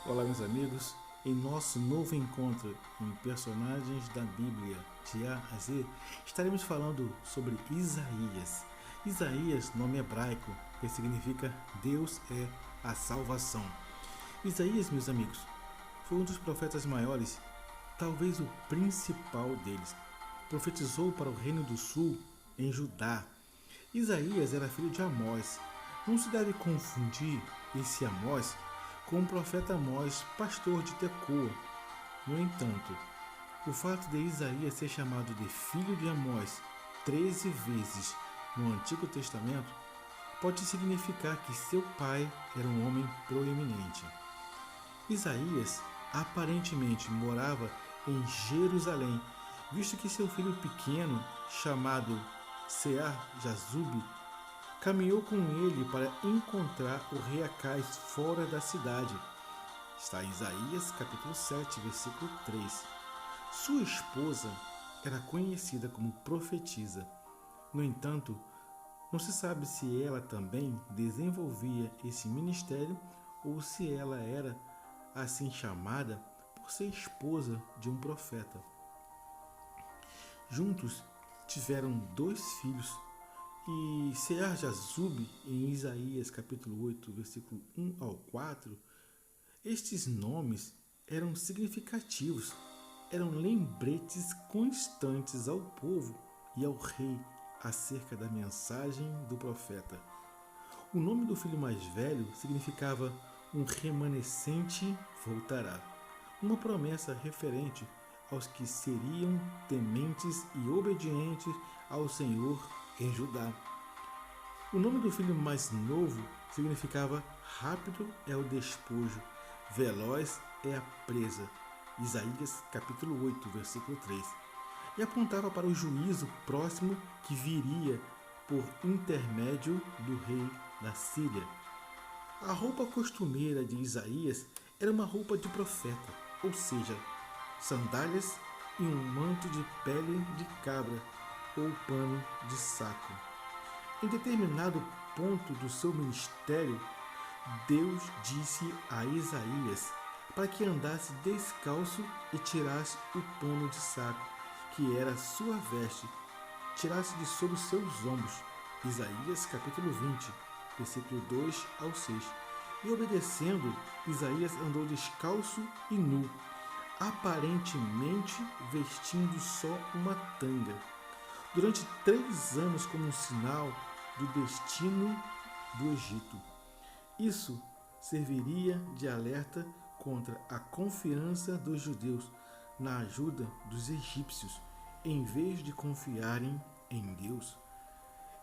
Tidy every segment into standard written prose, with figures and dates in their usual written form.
Olá, meus amigos. Em nosso novo encontro em personagens da Bíblia de A a Z, estaremos falando sobre Isaías. Isaías, nome hebraico, que significa Deus é a salvação. Isaías, meus amigos, foi um dos profetas maiores, talvez o principal deles. Profetizou para o Reino do Sul, em Judá. Isaías era filho de Amós. Não se deve confundir esse Amós com o profeta Amós, pastor de Tecoa. No entanto, o fato de Isaías ser chamado de filho de Amós 13 vezes no Antigo Testamento pode significar que seu pai era um homem proeminente. Isaías aparentemente morava em Jerusalém, visto que seu filho pequeno, chamado Sear-Jazube, caminhou com ele para encontrar o rei Acais fora da cidade. Está em Isaías capítulo 7, versículo 3. Sua esposa era conhecida como profetisa. No entanto, não se sabe se ela também desenvolvia esse ministério ou se ela era assim chamada por ser esposa de um profeta. Juntos tiveram 2 filhos, e Sear-Jazube, em Isaías capítulo 8, versículo 1 ao 4, estes nomes eram significativos, eram lembretes constantes ao povo e ao rei acerca da mensagem do profeta. O nome do filho mais velho significava um remanescente voltará, uma promessa referente aos que seriam tementes e obedientes ao Senhor em Judá. O nome do filho mais novo significava rápido é o despojo, veloz é a presa. Isaías capítulo 8, versículo 3. E apontava para o juízo próximo que viria por intermédio do rei da Síria. A roupa costumeira de Isaías era uma roupa de profeta, ou seja, sandálias e um manto de pele de cabra ou pano de saco. Em determinado ponto do seu ministério, Deus disse a Isaías para que andasse descalço e tirasse o pano de saco, que era sua veste, tirasse de sobre os seus ombros. Isaías capítulo 20, versículo 2 ao 6. E obedecendo, Isaías andou descalço e nu, aparentemente vestindo só uma tanga, durante 3 anos como um sinal do destino do Egito. Isso serviria de alerta contra a confiança dos judeus na ajuda dos egípcios, em vez de confiarem em Deus.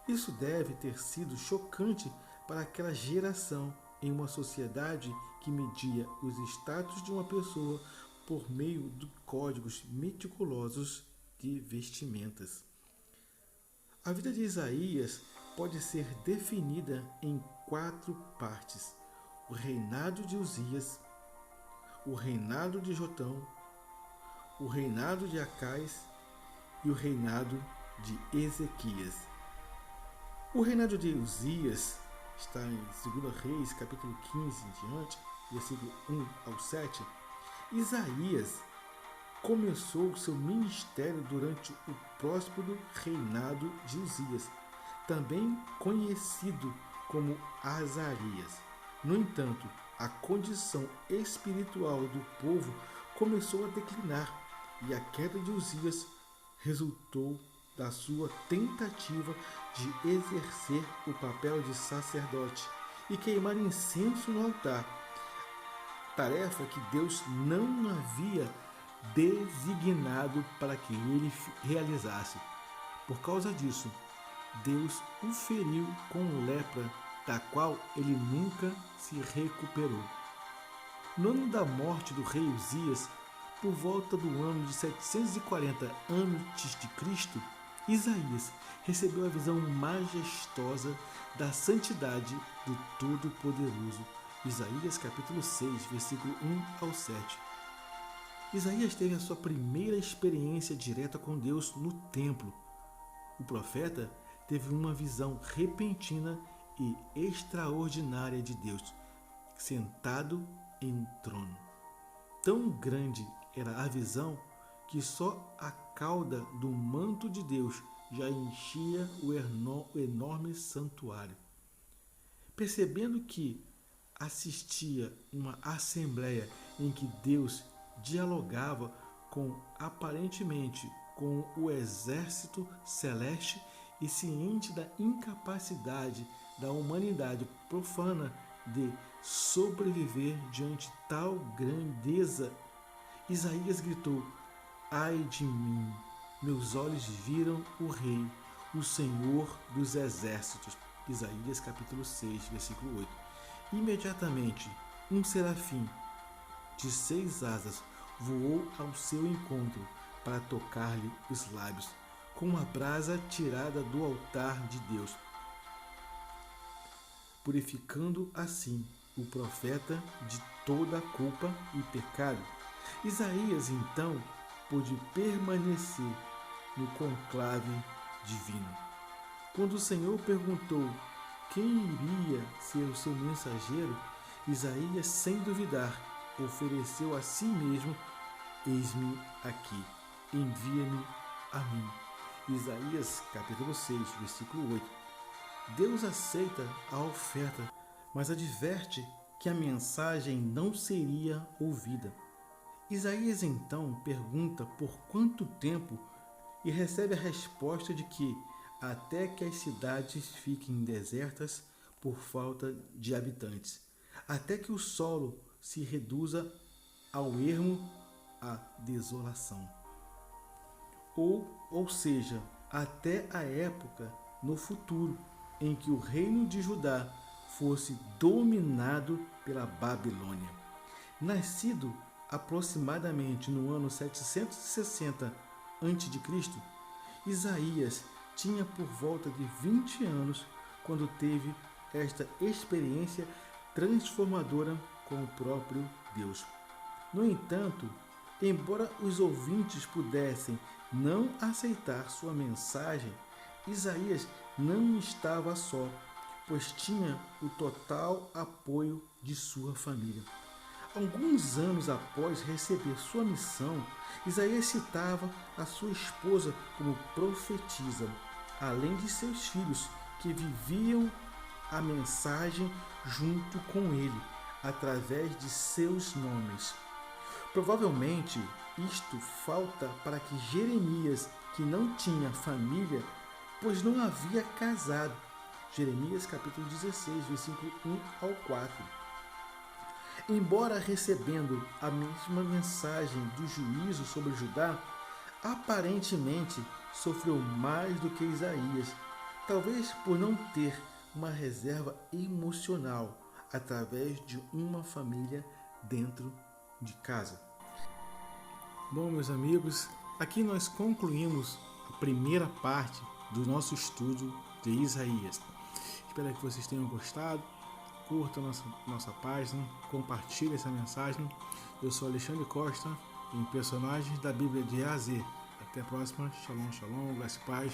Isso deve ter sido chocante para aquela geração em uma sociedade que media os status de uma pessoa por meio de códigos meticulosos de vestimentas. A vida de Isaías pode ser definida em 4 partes: o reinado de Uzias, o reinado de Jotão, o reinado de Acais e o reinado de Ezequias. O reinado de Uzias está em 2 Reis, capítulo 15 em diante, versículo 1 ao 7. Isaías começou seu ministério durante o próspero reinado de Uzias, também conhecido como Azarias. No entanto, a condição espiritual do povo começou a declinar e a queda de Uzias resultou da sua tentativa de exercer o papel de sacerdote e queimar incenso no altar, tarefa que Deus não havia designado para que ele realizasse. Por causa disso, Deus o feriu com lepra, da qual ele nunca se recuperou. No ano da morte do rei Uzias, por volta do ano de 740 a.C., Isaías recebeu a visão majestosa da santidade do Todo-Poderoso. Isaías capítulo 6, versículo 1 ao 7. Isaías teve a sua primeira experiência direta com Deus no templo. O profeta teve uma visão repentina e extraordinária de Deus, sentado em um trono. Tão grande era a visão que só a cauda do manto de Deus já enchia o enorme santuário. Percebendo que assistia uma assembleia em que Deus dialogava aparentemente com o exército celeste e ciente da incapacidade da humanidade profana de sobreviver diante tal grandeza, Isaías gritou: ai de mim, meus olhos viram o Rei, o Senhor dos Exércitos. Isaías capítulo 6, versículo 8. Imediatamente, um serafim de 6 asas voou ao seu encontro para tocar-lhe os lábios, com uma brasa tirada do altar de Deus, purificando assim o profeta de toda a culpa e pecado. Isaías então pôde permanecer no conclave divino. Quando o Senhor perguntou quem iria ser o seu mensageiro, Isaías, sem duvidar, ofereceu a si mesmo: eis-me aqui, envia-me a mim. Isaías capítulo 6, versículo 8. Deus aceita a oferta, mas adverte que a mensagem não seria ouvida. Isaías então pergunta por quanto tempo e recebe a resposta de que até que as cidades fiquem desertas por falta de habitantes, até que o solo se reduza ao ermo, à desolação. Ou seja, até a época no futuro em que o reino de Judá fosse dominado pela Babilônia. Nascido aproximadamente no ano 760 a.C., Isaías tinha por volta de 20 anos quando teve esta experiência transformadora com o próprio Deus. No entanto, embora os ouvintes pudessem não aceitar sua mensagem, Isaías não estava só, pois tinha o total apoio de sua família. Alguns anos após receber sua missão, Isaías citava a sua esposa como profetisa, além de seus filhos, que viviam a mensagem junto com ele, através de seus nomes. Provavelmente, isto falta para que Jeremias, que não tinha família, pois não havia casado, Jeremias capítulo 16, versículo 1 ao 4. Embora recebendo a mesma mensagem do juízo sobre Judá, aparentemente sofreu mais do que Isaías, talvez por não ter uma reserva emocional através de uma família dentro de casa. Bom, meus amigos, aqui nós concluímos a primeira parte do nosso estudo de Isaías. Espero que vocês tenham gostado. Curta nossa página, compartilhe essa mensagem. Eu sou Alexandre Costa, em Personagens da Bíblia de A a Z. Até a próxima. Shalom, shalom, graça e paz.